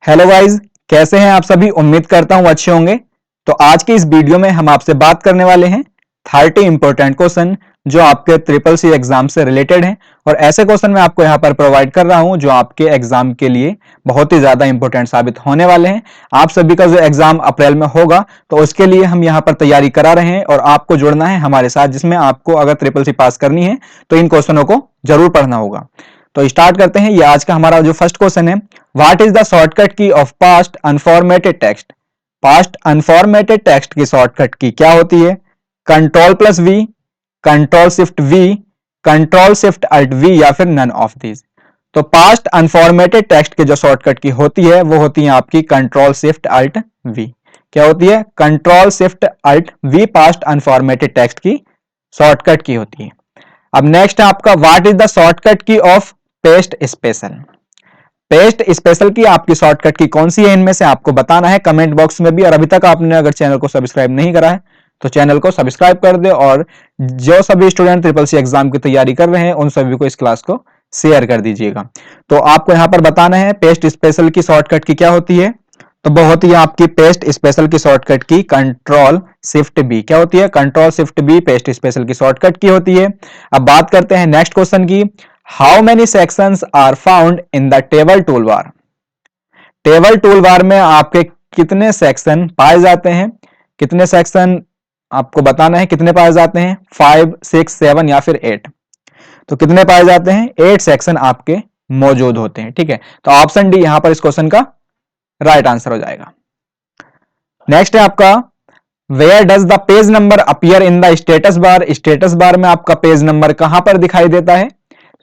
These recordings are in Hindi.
हेलो गाइस, कैसे हैं आप सभी। उम्मीद करता हूं अच्छे होंगे। तो आज की इस वीडियो में हम आपसे बात करने वाले हैं 30 इंपॉर्टेंट क्वेश्चन जो आपके ट्रिपल सी एग्जाम से रिलेटेड हैं। और ऐसे क्वेश्चन मैं आपको यहां पर प्रोवाइड कर रहा हूं जो आपके एग्जाम के लिए बहुत ही ज्यादा इंपॉर्टेंट साबित होने वाले हैं। आप सभी का जो एग्जाम अप्रैल में होगा तो उसके लिए हम यहां पर तैयारी करा रहे हैं और आपको जुड़ना है हमारे साथ, जिसमें आपको अगर ट्रिपल सी पास करनी है तो इन क्वेश्चनों को जरूर पढ़ना होगा। तो स्टार्ट करते हैं। ये आज का हमारा जो फर्स्ट क्वेश्चन है, what is the shortcut key of paste unformatted text. Paste unformatted text की शॉर्टकट की क्या होती है? Control plus V, control shift V, control shift alt V या फिर नन ऑफ दीज। तो पास्ट अनफॉर्मेटेड टेक्स्ट की जो शॉर्टकट की होती है वो होती है आपकी कंट्रोल शिफ्ट अल्ट वी। क्या होती है? Control shift alt V paste unformatted text की शॉर्टकट की होती है। अब नेक्स्ट है आपका, what is the shortcut key of paste special. Paste special की आपकी शॉर्टकट की कौन सी है, इनमें से आपको बताना है कमेंट बॉक्स में भी। और अभी तक आपने अगर चैनल को सब्सक्राइब नहीं करा है तो चैनल को सब्सक्राइब कर दे, और जो सभी स्टूडेंट ट्रिपल सी एग्जाम की तैयारी कर रहे हैं उन सभी को इस क्लास को शेयर कर दीजिएगा। तो आपको यहां पर बताना है पेस्ट स्पेशल की शॉर्टकट की क्या होती है। तो बहुत ही आपकी पेस्ट स्पेशल की shortcut key control shift B. क्या होती है? Control shift B paste special की शॉर्टकट की होती है। अब बात करते हैं नेक्स्ट क्वेश्चन की, how many sections are found in the table tool bar. Table tool bar में आपके कितने सेक्शन पाए जाते हैं? कितने सेक्शन आपको बताना है, कितने पाए जाते हैं? 5, 6, 7 या फिर 8। तो कितने पाए जाते हैं? 8 सेक्शन आपके मौजूद होते हैं। ठीक है, तो ऑप्शन डी यहां पर इस क्वेश्चन का राइट आंसर हो जाएगा। नेक्स्ट है आपका, where does the page number appear in the status bar. Status bar में आपका पेज नंबर कहां पर दिखाई देता है?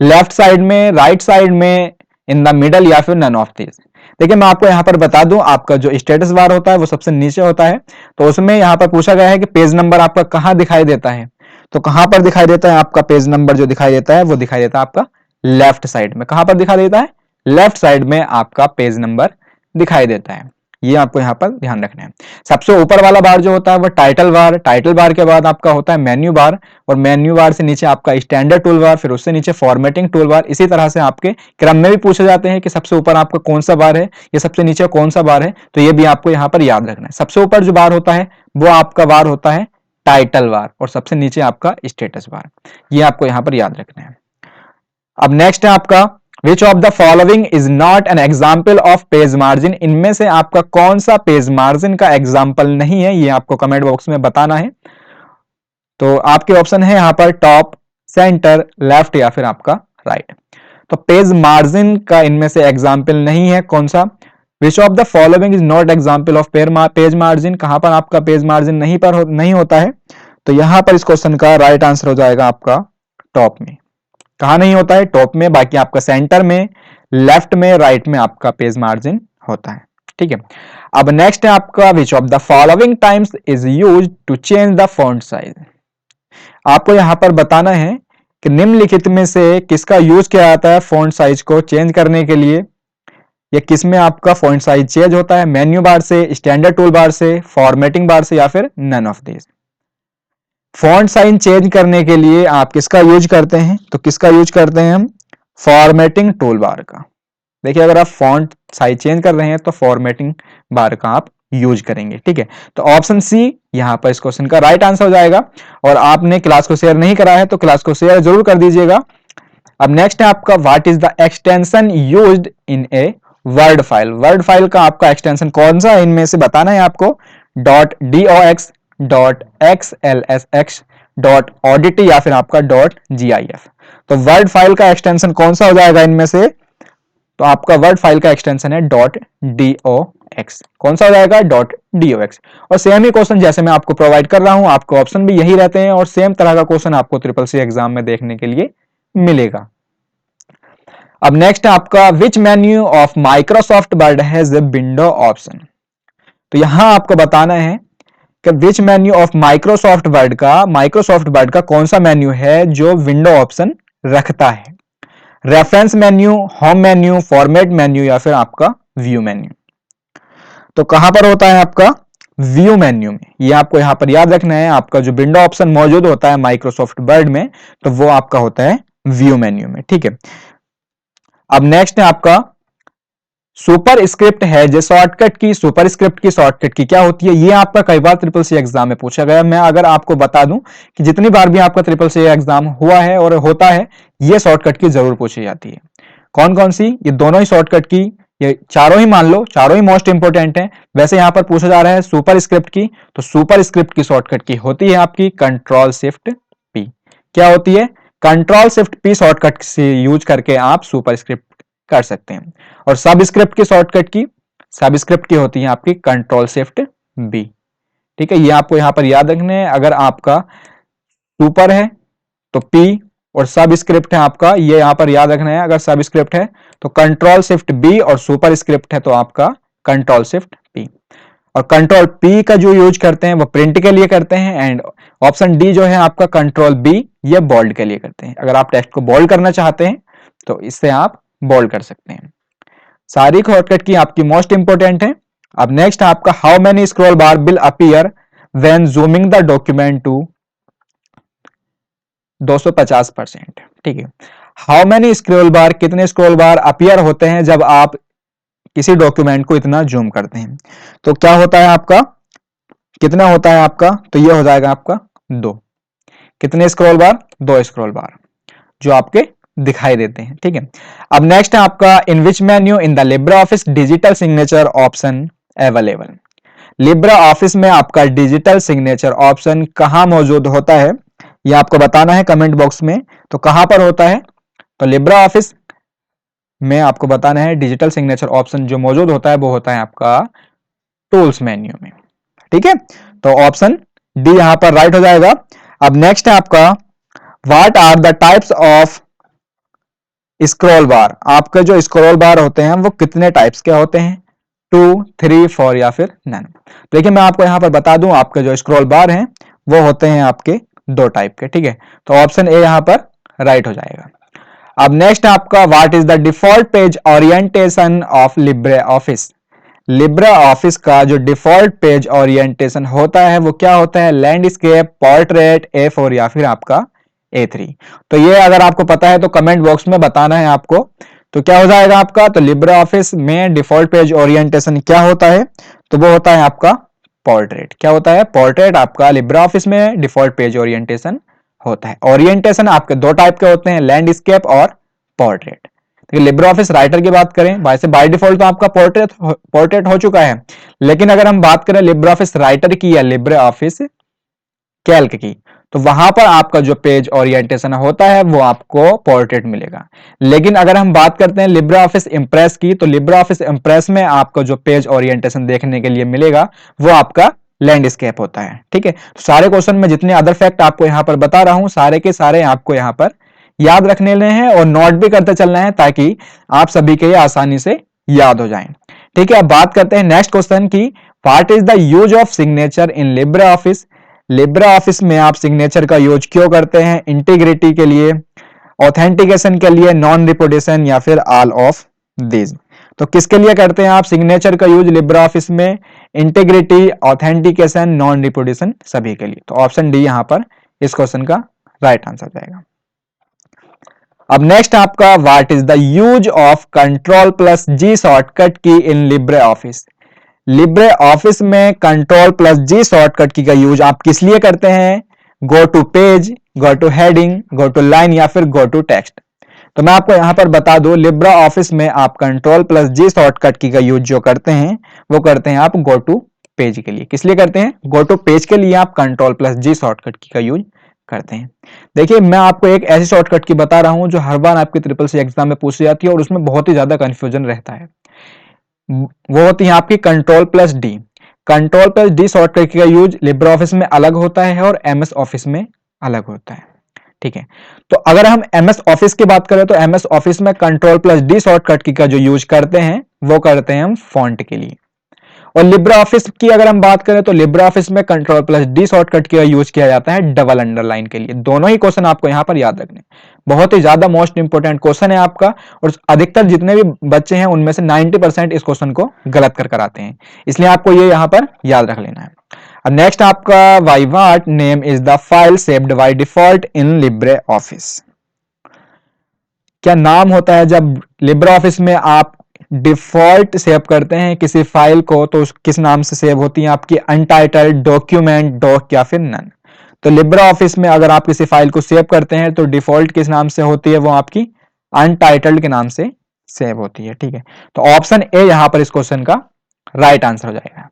लेफ्ट साइड में, राइट साइड में, इन द मिडल या फिर नन ऑफ दिस। देखिए मैं आपको यहां पर बता दूं, आपका जो स्टेटस बार होता है वो सबसे नीचे होता है। तो उसमें यहां पर पूछा गया है कि पेज नंबर आपका कहां दिखाई देता है। तो कहां पर दिखाई देता है आपका पेज नंबर? जो दिखाई देता है वो दिखाई देता है आपका लेफ्ट साइड में। कहां पर दिखाई देता है? लेफ्ट साइड में आपका पेज नंबर दिखाई देता है। ये आपको यहां पर ध्यान रखना है। सबसे ऊपर वाला बार जो होता है वो टाइटल बार, टाइटल बार के बाद आपका होता है मेन्यू बार, और मेन्यू बार से नीचे आपका स्टैंडर्ड टूल बार, फिर उससे नीचे फॉर्मेटिंग टूल बार। इसी तरह से आपके क्रम में भी पूछे जाते हैं कि सबसे ऊपर आपका कौन सा बार है या सबसे नीचे कौन सा बार है। तो ये भी आपको यहां पर याद रखना है। सबसे ऊपर जो बार होता है वो आपका बार होता है टाइटल बार, और सबसे नीचे आपका स्टेटस बार। ये आपको यहां पर याद रखना है। अब नेक्स्ट है आपका, which of the following is not an example of page margin. इनमें से आपका कौन सा पेज मार्जिन का एग्जाम्पल नहीं है, ये आपको कमेंट बॉक्स में बताना है। तो आपके ऑप्शन है यहां पर टॉप, सेंटर, लेफ्ट या फिर आपका राइट। तो पेज मार्जिन का इनमें से एग्जाम्पल नहीं है कौन सा? विच of the following is not example of page margin. कहां पर आपका पेज मार्जिन नहीं होता है? तो यहां पर इस क्वेश्चन का राइट आंसर हो जाएगा आपका टॉप में। कहां नहीं होता है? टॉप में। बाकी आपका सेंटर में, लेफ्ट में, राइट में आपका पेज मार्जिन होता है। ठीक है, अब नेक्स्ट है आपका, which of the following times is used to change the font size. आपको यहां पर बताना है कि निम्नलिखित में से किसका यूज किया जाता है फॉन्ट साइज को चेंज करने के लिए, या किस में आपका फॉन्ट साइज चेंज होता है? मेन्यू बार से, स्टैंडर्ड टूल बार से, फॉर्मेटिंग बार से या फिर none of this. Font size change करने के लिए आप किसका यूज करते हैं? तो किसका यूज करते हैं हम? फॉर्मेटिंग टूल बार का। देखिए अगर आप फॉन्ट साइज चेंज कर रहे हैं तो फॉर्मेटिंग बार का आप यूज करेंगे। ठीक है, तो ऑप्शन सी यहां पर इस क्वेश्चन का राइट आंसर हो जाएगा। और आपने क्लास को शेयर नहीं करा है तो क्लास को शेयर जरूर कर दीजिएगा। अब नेक्स्ट है आपका, what is the extension used in a word file. Word file का आपका एक्सटेंशन कौन सा है, इनमें से बताना है आपको। .dox, .xlsx, .odt या फिर आपका .gif। तो वर्ड फाइल का एक्सटेंशन कौन सा हो जाएगा इनमें से? तो आपका वर्ड फाइल का एक्सटेंशन है .dox। कौन सा हो जाएगा? .dox। और सेम ही क्वेश्चन जैसे मैं आपको प्रोवाइड कर रहा हूं, आपको ऑप्शन भी यही रहते हैं, और सेम तरह का क्वेश्चन आपको ट्रिपल सी एग्जाम में देखने के लिए मिलेगा। अब नेक्स्ट है आपका, विच menu of Microsoft word has a window option. तो यहां आपको बताना है कि विच मेन्यू ऑफ माइक्रोसॉफ्ट वर्ड का कौन सा मेन्यू है जो विंडो ऑप्शन रखता है? Reference menu, home menu, format menu या फिर आपका व्यू मेन्यू। तो कहां पर होता है आपका? व्यू मेन्यू में। ये आपको यहां पर याद रखना है। आपका जो विंडो ऑप्शन मौजूद होता है माइक्रोसॉफ्ट वर्ड में तो वो आपका होता है व्यू मेन्यू में। ठीक है, अब नेक्स्ट है आपका, सुपर स्क्रिप्ट है जो शॉर्टकट की, सुपर स्क्रिप्ट की शॉर्टकट की क्या होती है, ये आपका कई बार ट्रिपल सी एग्जाम में पूछा गया। मैं अगर आपको बता दूं कि जितनी बार भी आपका ट्रिपल सी एग्जाम हुआ है और होता है, ये शॉर्टकट की जरूर पूछी जाती है। कौन कौन सी? ये दोनों ही शॉर्टकट की, ये चारों ही मान लो, चारों ही मोस्ट इंपोर्टेंट है। वैसे यहां पर पूछा जा रहा है सुपर स्क्रिप्ट की, तो सुपर स्क्रिप्ट की शॉर्टकट की होती है आपकी कंट्रोल शिफ्ट पी। क्या होती है? कंट्रोल शिफ्ट पी शॉर्टकट से यूज करके आप सुपर स्क्रिप्ट कर सकते हैं। और सब स्क्रिप्ट की शॉर्टकट की, सब स्क्रिप्ट की होती है आपकी कंट्रोल शिफ्ट बी। ठीक है, ये आपको यहां पर याद रखने हैं। अगर आपका सुपर है तो पी, और सब स्क्रिप्ट है आपका, ये यहां पर याद रखना है। अगर सब स्क्रिप्ट है तो कंट्रोल शिफ्ट बी, और सुपर स्क्रिप्ट है तो आपका कंट्रोल शिफ्ट पी। और कंट्रोल पी का जो यूज करते हैं वो प्रिंट के लिए करते हैं, एंड ऑप्शन डी जो है आपका कंट्रोल बी, ये बोल्ड के लिए करते हैं। अगर आप टेक्स्ट को बोल्ड करना चाहते हैं तो इससे आप बोल्ड कर सकते हैं। सारी शॉर्टकट की आपकी मोस्ट इंपोर्टेंट है। अब नेक्स्ट आपका how many scroll bar will appear when zooming the document to 250%। ठीक है, हाउ मेनी स्क्रॉल बार, कितने स्क्रॉल बार अपीयर होते हैं जब आप किसी डॉक्यूमेंट को इतना जूम करते हैं। तो क्या होता है आपका, कितना होता है आपका, तो ये हो जाएगा आपका 2। कितने स्क्रॉल बार? 2 स्क्रॉल बार जो आपके दिखाई देते हैं। ठीक है, अब नेक्स्ट है आपका in which menu in the Libre Office digital signature option available. Libre office में आपका डिजिटल सिग्नेचर ऑप्शन कहां मौजूद होता है, यह आपको बताना है कमेंट बॉक्स में। तो कहां पर होता है? तो लिब्रे ऑफिस में आपको बताना है डिजिटल सिग्नेचर ऑप्शन जो मौजूद होता है वो होता है आपका टूल्स मेन्यू में। ठीक है, तो ऑप्शन डी यहां पर राइट हो जाएगा। अब नेक्स्ट है आपका what are the types of scroll bar. आपके जो स्क्रॉल बार होते हैं वो कितने टाइप्स के होते हैं? 2, 3, 4 या फिर नन। देखिए मैं आपको यहां पर बता दूं, आपके जो स्क्रॉल बार हैं वो होते हैं आपके 2 टाइप के। ठीक है, तो ऑप्शन ए यहां पर राइट हो जाएगा। अब नेक्स्ट आपका what is the default page orientation of Libre office. Libre office का जो डिफॉल्ट पेज ओरिएंटेशन होता है वो क्या होता है? लैंडस्केप, पोर्ट्रेट, A4 या फिर आपका A3। तो ये अगर आपको पता है तो कमेंट बॉक्स में बताना है आपको। तो क्या हो जाएगा आपका, तो लिब्रे ऑफिस में डिफॉल्ट पेज ओरिएंटेशन क्या होता है? तो वो होता है आपका पोर्ट्रेट। क्या होता है? पोर्ट्रेट आपका लिब्रे ऑफिस में डिफॉल्ट पेज ओरिएंटेशन होता है। ओरिएंटेशन आपके 2 टाइप के होते हैं, लैंडस्केप और पोर्ट्रेट। लिब्रे ऑफिस राइटर की बात करें, वैसे बाय डिफॉल्ट तो आपका पोर्ट्रेट हो चुका है, लेकिन अगर हम बात करें लिब्रे ऑफिस राइटर की या लिब्रे ऑफिस कैल्क की, तो वहां पर आपका जो पेज ओरिएंटेशन होता है वो आपको पोर्ट्रेट मिलेगा। लेकिन अगर हम बात करते हैं लिब्रे ऑफिस इंप्रेस की, तो लिब्रे ऑफिस इंप्रेस में आपको जो पेज ओरिएंटेशन देखने के लिए मिलेगा वो आपका लैंडस्केप होता है। ठीक है, तो सारे क्वेश्चन में जितने अदर फैक्ट आपको यहां पर बता रहा हूं सारे के सारे आपको यहां पर याद रखने हैं और नोट भी करते चलना है ताकि आप सभी के आसानी से याद हो जाएं। ठीक है, अब बात करते हैं नेक्स्ट क्वेश्चन की, what is the use of signature in Libre office. Libre office में आप सिग्नेचर का यूज क्यों करते हैं? इंटीग्रिटी के लिए, ऑथेंटिकेशन के लिए, नॉन रिपोर्टेशन या फिर ऑल ऑफ दिस। तो किसके लिए करते हैं आप सिग्नेचर का यूज लिब्रे ऑफिस में? इंटीग्रिटी, ऑथेंटिकेशन, नॉन रिपोर्टेशन, सभी के लिए। तो ऑप्शन डी यहां पर इस क्वेश्चन का राइट आंसर जाएगा। अब नेक्स्ट आपका what is the use of control plus G shortcut key in Libre office. Libre office में control plus G shortcut key का यूज आप किस लिए करते हैं? Go to page, go to heading, go to line या फिर गो टू टेक्स्ट। तो मैं आपको यहां पर बता दूं, लिब्रे ऑफिस में आप control plus G shortcut key का यूज जो करते हैं वो करते हैं आप गो टू पेज के लिए। किस लिए करते हैं? गो टू पेज के लिए आप control plus G shortcut key का यूज करते हैं। देखिए मैं आपको एक ऐसी शॉर्टकट की बता रहा हूं जो हर बार आपके ट्रिपल सी एग्जाम में पूछी जाती है और उसमें बहुत ही ज्यादा कंफ्यूजन रहता है। वो होती है आपकी control plus D. Control plus D shortcut का यूज लिब्रे ऑफिस में अलग होता है और एमएस ऑफिस में अलग होता है। ठीक है, तो अगर हम एमएस ऑफिस की बात करें तो एमएस ऑफिस में control plus D shortcut key का जो यूज करते हैं वो करते हैं हम फॉन्ट के लिए। और लिब्रे ऑफिस की अगर हम बात करें तो लिब्रे ऑफिस में कंट्रोल प्लस डी शॉर्टकट का यूज किया जाता है डबल अंडरलाइन के लिए। दोनों ही क्वेश्चन आपको यहां पर याद रखने, बहुत ही ज्यादा मोस्ट इंपोर्टेंट क्वेश्चन है आपका, और अधिकतर जितने भी बच्चे हैं उनमें से 90% इस क्वेश्चन को गलत कर आते हैं, इसलिए आपको ये यहां पर याद रख लेना है। अब नेक्स्ट आपका why what name is the file saved by default in Libre office. क्या नाम होता है जब लिब्रे ऑफिस में आप डिफॉल्ट सेव करते हैं किसी फाइल को तो किस नाम से सेव होती है आपकी, अनटाइटल्ड, डॉक्यूमेंट, डॉक या फिर नन। तो लिब्रा ऑफिस में अगर आप किसी फाइल को सेव करते हैं तो डिफॉल्ट किस नाम से होती है, वो आपकी अनटाइटल्ड के नाम से सेव होती है। ठीक है, तो ऑप्शन ए यहां पर इस क्वेश्चन का राइट आंसर हो जाएगा।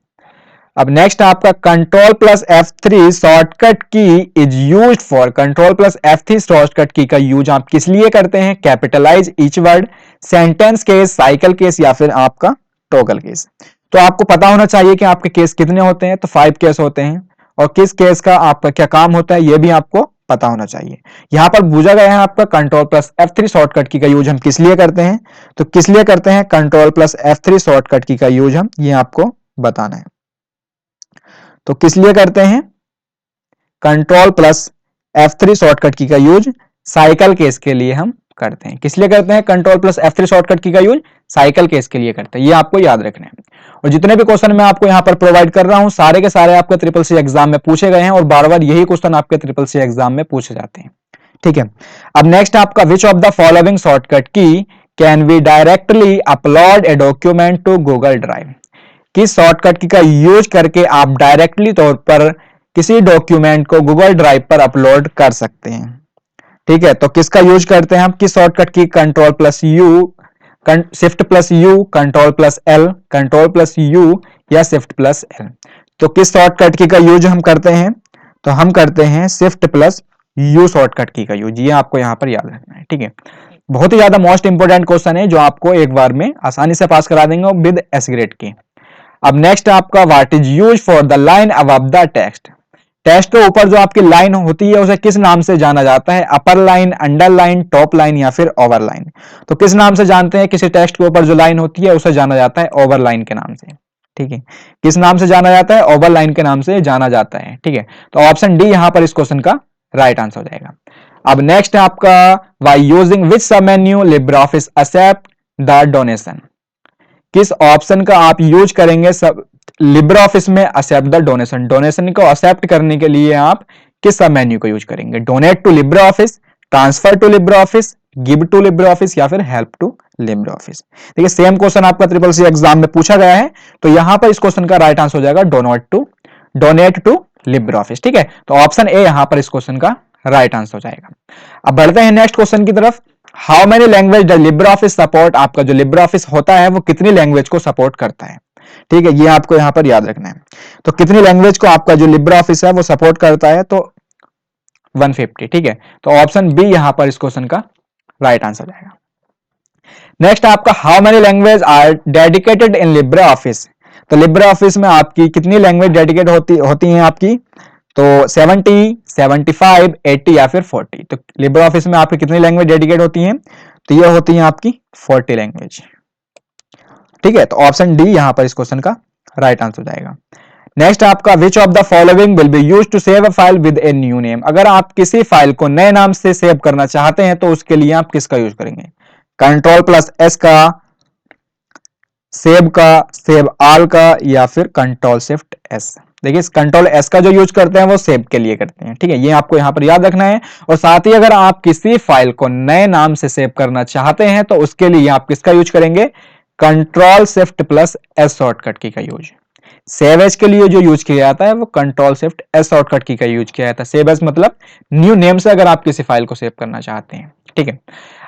अब नेक्स्ट आपका control plus F3 shortcut key is used for, control plus F3 shortcut key का यूज आप किस लिए करते हैं, capitalize each word, sentence case, cycle case या फिर आपका टॉगल केस। तो आपको पता होना चाहिए कि आपके केस कितने होते हैं, तो 5 केस होते हैं, और किस केस का आपका क्या काम होता है ये भी आपको पता होना चाहिए। यहां पर पूछा गया है आपका control plus F3 shortcut key का यूज हम किस लिए करते हैं, तो किस लिए करते हैं control plus F3 shortcut key का यूज हम, ये आपको बताना है। तो किस लिए करते हैं control plus F3 shortcut key का यूज, साइकिल केस के लिए हम करते हैं। किस लिए करते हैं control plus F3 shortcut key का यूज, साइकिल केस के लिए करते हैं, ये आपको याद रखना है। और जितने भी क्वेश्चन मैं आपको यहां पर प्रोवाइड कर रहा हूं सारे के सारे आपके ट्रिपल सी एग्जाम में पूछे गए हैं और बार बार यही क्वेश्चन आपके ट्रिपल सी एग्जाम में पूछे जाते हैं। ठीक है, अब नेक्स्ट आपका which of the following shortcut key can we directly upload a document to Google Drive, किस शॉर्टकट की का यूज करके आप डायरेक्टली तौर पर किसी डॉक्यूमेंट को गूगल ड्राइव पर अपलोड कर सकते हैं। ठीक है, तो किसका यूज करते हैं हम, किस shortcut key, control plus you, shift plus you, control plus L, control plus you या शिफ्ट प्लस एल। तो किस शॉर्टकट की का यूज हम करते हैं, तो हम करते हैं shift plus you shortcut key का यूज, ये आपको यहां पर याद रखना है। ठीक है, बहुत ही ज्यादा मोस्ट इंपोर्टेंट क्वेश्चन है जो आपको एक बार में आसानी से पास करा देंगे विद एस ग्रेड की। अब नेक्स्ट आपका what is use for the line above the text, text के ऊपर जो आपकी लाइन होती है उसे किस नाम से जाना जाता है, अपर line, under line, top line या फिर ओवर लाइन। तो किस नाम से जानते हैं किसी टेक्स्ट के ऊपर जो लाइन होती है उसे जाना जाता है ओवर लाइन के नाम से। ठीक है, किस नाम से जाना जाता है, ओवर लाइन के नाम से जाना जाता है। ठीक है, तो ऑप्शन डी यहां पर इस क्वेश्चन का राइट आंसर हो जाएगा। अब नेक्स्ट आपका bye using which sub menu LibreOffice accept the donation, किस ऑप्शन का आप यूज करेंगे सब लिब्रा ऑफिस में एक्सेप्ट द डोनेशन, डोनेशन को एक्सेप्ट करने के लिए आप किस सब मेन्यू को यूज करेंगे, donate to LibreOffice, transfer to LibreOffice, give to LibreOffice या फिर हेल्प टू लिब्रा ऑफिस। देखिए सेम क्वेश्चन आपका ट्रिपल सी एग्जाम में पूछा गया है, तो यहां पर इस क्वेश्चन का राइट आंसर हो जाएगा डोनेट टू लिब्रा ऑफिस। ठीक है, तो ऑप्शन ए यहां पर इस क्वेश्चन का राइट आंसर हो जाएगा। अब बढ़ते हैं नेक्स्ट क्वेश्चन की तरफ। How many language the Libra office support, आपका जो लिब्रा ऑफिस होता है वो कितनी लैंग्वेज को सपोर्ट करता है। ठीक है, ये आपको यहां पर याद रखना है। तो कितनी लैंग्वेज को आपका जो लिब्रा ऑफिस है वो सपोर्ट करता है, तो 150। ठीक है, तो ऑप्शन बी यहां पर इस क्वेश्चन का राइट आंसर जाएगा। नेक्स्ट आपका how many language are dedicated in LibreOffice, तो लिब्रा ऑफिस में आपकी कितनी लैंग्वेज डेडिकेट होती हैं आपकी, तो 70, 75, 80 या फिर 40। तो लिब्रा ऑफिस में आपकी कितनी लैंग्वेज डेडिकेट होती हैं, तो ये होती हैं आपकी 40 लैंग्वेज। ठीक है, तो ऑप्शन डी यहां पर इस क्वेश्चन का राइट आंसर जाएगा। नेक्स्ट आपका which of the following will be used to save a file with a new name, अगर आप किसी फाइल को नए नाम से सेव करना चाहते हैं तो उसके लिए आप किसका यूज करेंगे, कंट्रोल प्लस एस का, सेव ऑल का या फिर कंट्रोल शिफ्ट एस। देखिए कंट्रोल एस का जो यूज करते हैं वो सेव के लिए करते हैं। ठीक है, ये आपको यहां पर याद रखना है। और साथ ही अगर आप किसी फाइल को नए नाम से सेव करना चाहते हैं तो उसके लिए आप किसका यूज करेंगे, control shift plus S shortcut key का यूज। सेव एज के लिए जो यूज किया जाता है वो control shift S shortcut key का यूज किया जाता है। सेव एज मतलब न्यू नेम से अगर आप किसी फाइल को सेव करना चाहते हैं। ठीक है,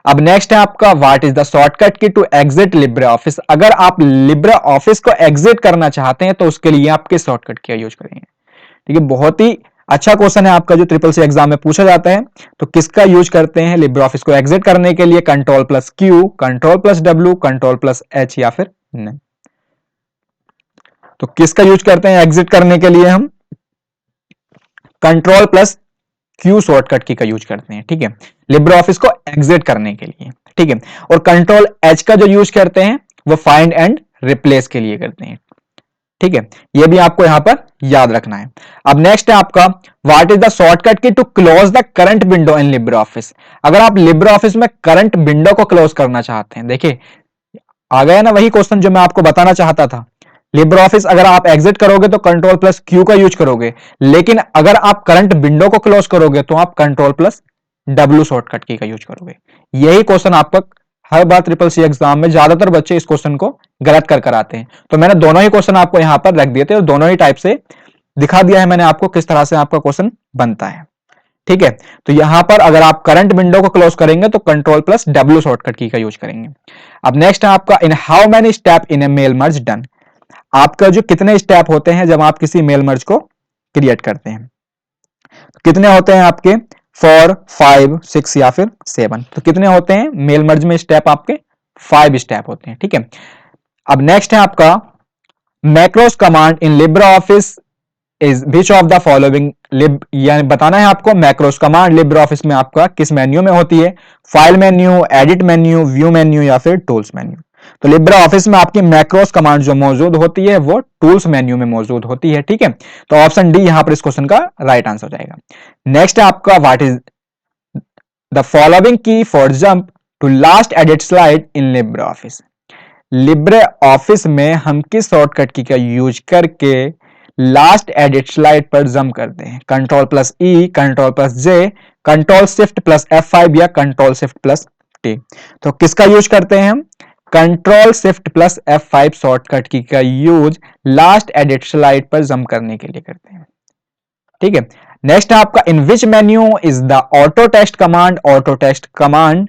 अब नेक्स्ट है आपका what is the shortcut key to exit Libra office, अगर आप लिब्रा ऑफिस को एग्जिट करना चाहते हैं तो उसके लिए आप किस शॉर्टकट का यूज करेंगे। ठीक है, बहुत ही अच्छा क्वेश्चन है आपका जो ट्रिपल सी एग्जाम में पूछा जाता है। तो किसका यूज करते हैं लिब्रा ऑफिस को एग्जिट करने के लिए, control plus Q, control plus W, control plus H या फिर नहीं। तो किसका यूज करते हैं एग्जिट करने के लिए, हम control plus Q shortcut key का यूज करते हैं। ठीक है, लिब्रा ऑफिस को एग्जिट करने के लिए। ठीक है, और कंट्रोल एच का जो यूज करते हैं वो फाइंड एंड रिप्लेस के लिए करते हैं। ठीक है, ये भी आपको यहां पर याद रखना है। अब नेक्स्ट है आपका what is the shortcut key to close the current window in LibreOffice, अगर आप लिब्रा ऑफिस में करंट विंडो को क्लोज करना चाहते हैं। देखिए आ गया ना वही क्वेश्चन जो मैं आपको बताना चाहता था। लिब्रा ऑफिस अगर आप एग्जिट करोगे तो कंट्रोल प्लस क्यू का यूज करोगे, लेकिन अगर आप करंट विंडो को क्लोज करोगे तो आप control plus W shortcut key का यूज करोगे। यही क्वेश्चन आपका हर बार ट्रिपल सी एग्जाम में ज्यादातर बच्चे इस क्वेश्चन को गलत कर आते हैं। तो मैंने दोनों ही क्वेश्चन आपको यहां पर रख दिए थे और दोनों ही टाइप से दिखा दिया है मैंने आपको किस तरह से आपका क्वेश्चन बनता है। ठीक है, तो यहां पर अगर आप करंट विंडो को क्लोज करेंगे तो control plus W shortcut key का यूज करेंगे। अब नेक्स्ट है आपका in how many step in a mail merge done. आपका जो कितने स्टेप होते हैं जब आप किसी मेल मर्ज को क्रिएट करते हैं, कितने होते हैं आपके 4, 5, 6 या फिर 7। तो कितने होते हैं मेल मर्ज में स्टेप आपके 5 स्टेप होते हैं। ठीक है, अब नेक्स्ट है आपका macros command in Libre Office is which of the following लिब, यानी बताना है आपको मैक्रोस कमांड लिब्रे ऑफिस में आपका किस मेन्यू में होती है, file menu, edit menu, view menu या फिर टूल्स मेन्यू। तो लिब्रे ऑफिस में आपकी मैक्रोस कमांड जो मौजूद होती है वो टूल्स मेन्यू में मौजूद होती है। ठीक है, तो ऑप्शन डी यहां पर इस क्वेश्चन का राइट आंसर हो जाएगा। नेक्स्ट है आपका what is the following key for jump to last edit slide in Libre office. Libre office में हम किस शॉर्टकट की का यूज करके लास्ट एडिट स्लाइड पर जंप करते हैं, control plus E, control plus J, control shift plus F5 या कंट्रोल शिफ्ट प्लस टी। तो किसका यूज करते हैं हम, control shift plus F5 shortcut key का यूज लास्ट एडिट स्लाइड पर जंप करने के लिए करते हैं। ठीक है, नेक्स्ट है आपका in which menu is the auto test command. Auto test command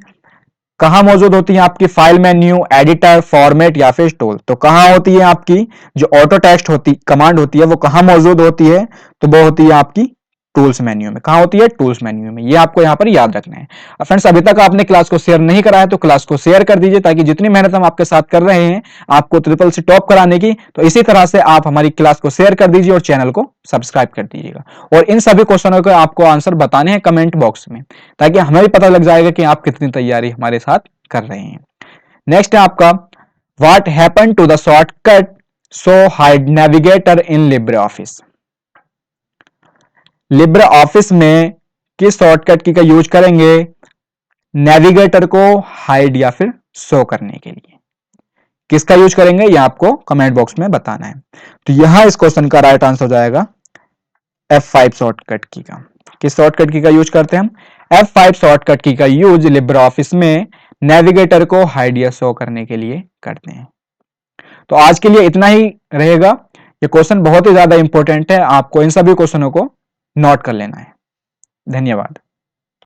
कहां मौजूद होती है आपकी, फाइल मेन्यू, एडिटर, फॉर्मेट या फिर टूल। तो कहां होती है आपकी जो ऑटो टेस्ट होती कमांड होती है वो कहां मौजूद होती है, तो वो होती है आपकी टूल्स मेन्यू में। कहां होती है, टूल्स मेन्यू में। ये आपको यहां पर याद रखना है। और फ्रेंड्स अभी तक आपने क्लास को शेयर नहीं करा है तो क्लास को शेयर कर दीजिए, ताकि जितनी मेहनत हम आपके साथ कर रहे हैं आपको ट्रिपल सी टॉप कराने की, तो इसी तरह से आप हमारी क्लास को शेयर कर दीजिए और चैनल को सब्सक्राइब कर दीजिएगा। और इन सभी क्वेश्चनों के आपको आंसर बताने हैं कमेंट बॉक्स में, ताकि हमें भी पता लग जाएगा कि आप कितनी तैयारी हमारे साथ कर रहे हैं। नेक्स्ट है आपका what happen to the shortcut so hide navigator in Libre office. Libre office में किस शॉर्टकट की का यूज करेंगे नेविगेटर को हाइड या फिर शो करने के लिए, किसका यूज करेंगे ये आपको कमेंट बॉक्स में बताना है। तो यहां इस क्वेश्चन का राइट आंसर हो जाएगा F5 शॉर्टकट की का। किस शॉर्टकट की का यूज करते हैं हम, F5 शॉर्टकट की का यूज लिब्रे ऑफिस में नेविगेटर को हाइड या शो करने के लिए करते हैं। तो आज के लिए इतना ही रहेगा। ये क्वेश्चन बहुत ही ज्यादा इंपॉर्टेंट है, आपको इन सभी क्वेश्चनों को नोट कर लेना है। धन्यवाद।